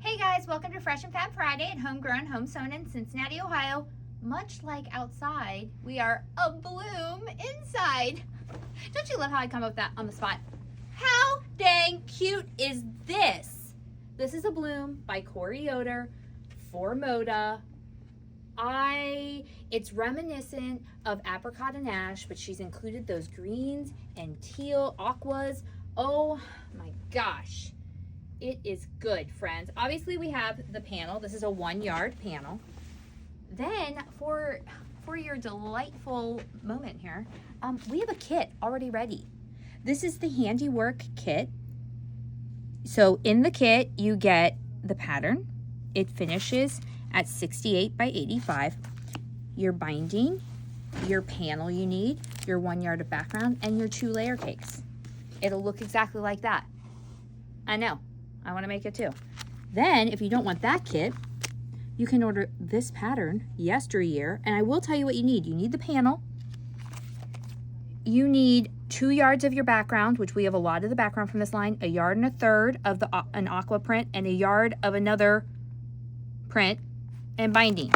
Hey guys, welcome to Fresh and Fab Friday at Homegrown, Home Sewn in Cincinnati, Ohio. Much like outside, we are Abloom inside. Don't you love how I come up with that on the spot? How dang cute is this? This is Abloom by Corey Yoder for Moda. It's reminiscent of apricot and ash, but she's included those greens and teal aquas. Oh my gosh. It is good, friends. Obviously, we have the panel. This is a 1 yard panel. Then, for your delightful moment here, we have a kit already ready. This is the Handiwork kit. So, in the kit, you get the pattern. It finishes at 68 by 85. Your binding, your panel you need, your 1 yard of background, and your 2 layer cakes. It'll look exactly like that. I know. I want to make it too. Then, if you don't want that kit, you can order this pattern yesteryear. And I will tell you what you need. You need the panel. You need 2 yards of your background, which we have a lot of the background from this line, 1.25 yards of an aqua print, and 1 yard of another print, and binding.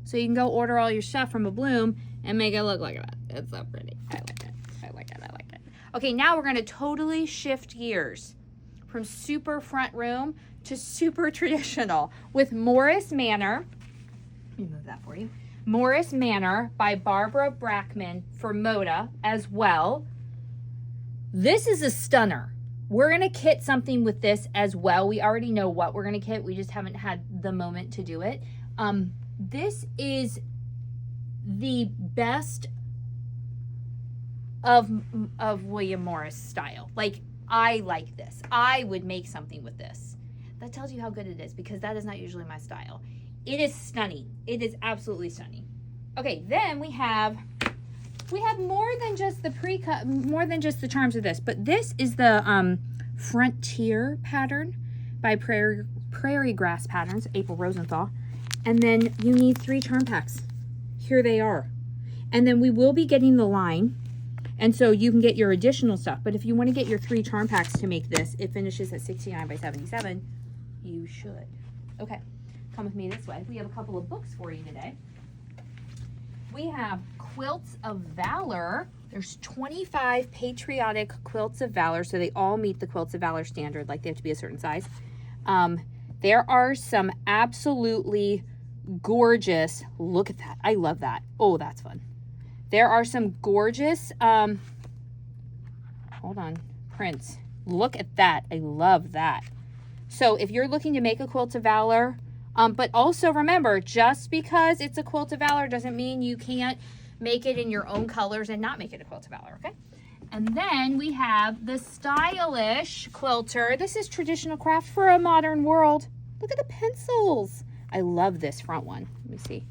So you can go order all your stuff from Abloom and make it look like that. It's so pretty. I like it. I like it. I like it. Okay, now we're going to totally shift gears from super front room to super traditional with Morris Manor. Let me move that for you. Morris Manor by Barbara Brackman for Moda as well. This is a stunner. We're going to kit something with this as well. We already know what we're going to kit. We just haven't had the moment to do it. This is the best of William Morris style. Like, I like this. I would make something with this. That tells you how good it is, because that is not usually my style. It is stunning. It is absolutely stunning. Okay, then we have more than just the pre-cut, more than just the charms of this, but this is the Frontier pattern by Prairie Grass Patterns, April Rosenthal. And then you need 3 charm packs. Here they are. And then we will be getting the line. And so you can get your additional stuff. But if you want to get your 3 charm packs to make this, it finishes at 69 by 77. You should. Okay, come with me this way. We have a couple of books for you today. We have Quilts of Valor. There's 25 patriotic Quilts of Valor. So they all meet the Quilts of Valor standard. Like, they have to be a certain size. There are some absolutely gorgeous, look at that. I love that. Oh, that's fun. There are some gorgeous, hold on, prints. Look at that. I love that. So if you're looking to make a Quilt of Valor, but also remember, just because it's a Quilt of Valor doesn't mean you can't make it in your own colors and not make it a Quilt of Valor, okay? And then we have the Stylish Quilter. This is traditional craft for a modern world. Look at the pencils. I love this front one. Let me see.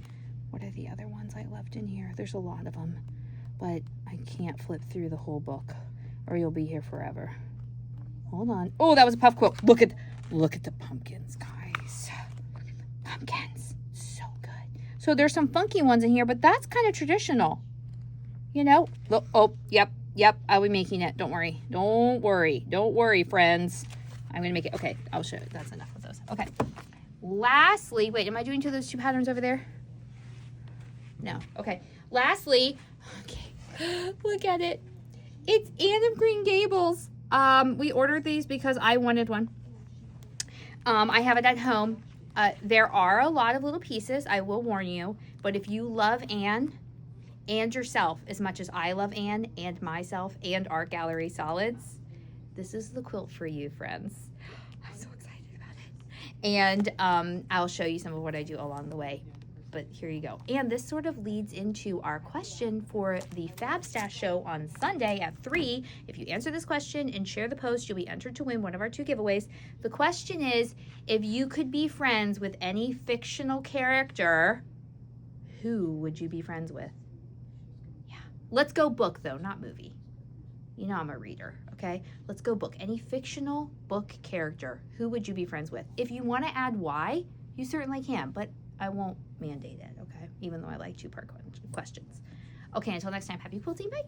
What are the other ones I left in here? There's a lot of them, but I can't flip through the whole book or you'll be here forever. Hold on. Oh, that was a puff quilt. Look at the pumpkins, guys. Pumpkins. So good. So there's some funky ones in here, but that's kind of traditional. You know? Oh, yep. I'll be making it. Don't worry. Don't worry, friends. I'm going to make it. Okay, I'll show you. That's enough of those. Okay. Lastly, wait, am I doing those 2 patterns over there? No. Okay. Lastly, okay, look at it. It's Anne of Green Gables. We ordered these because I wanted one. I have it at home. There are a lot of little pieces, I will warn you, but if you love Anne and yourself as much as I love Anne and myself and Art Gallery Solids, this is the quilt for you, friends. I'm so excited about it. And I'll show you some of what I do along the way. But here you go. And this sort of leads into our question for the Fab Stash show on Sunday at 3. If you answer this question and share the post, you'll be entered to win one of our 2 giveaways. The question is, if you could be friends with any fictional character, who would you be friends with? Yeah. Let's go book, though, not movie. You know I'm a reader, okay? Let's go book. Any fictional book character, who would you be friends with? If you want to add why, you certainly can, but I won't mandate it, okay? Even though I like 2-part questions. Okay, until next time, happy quilting, bye.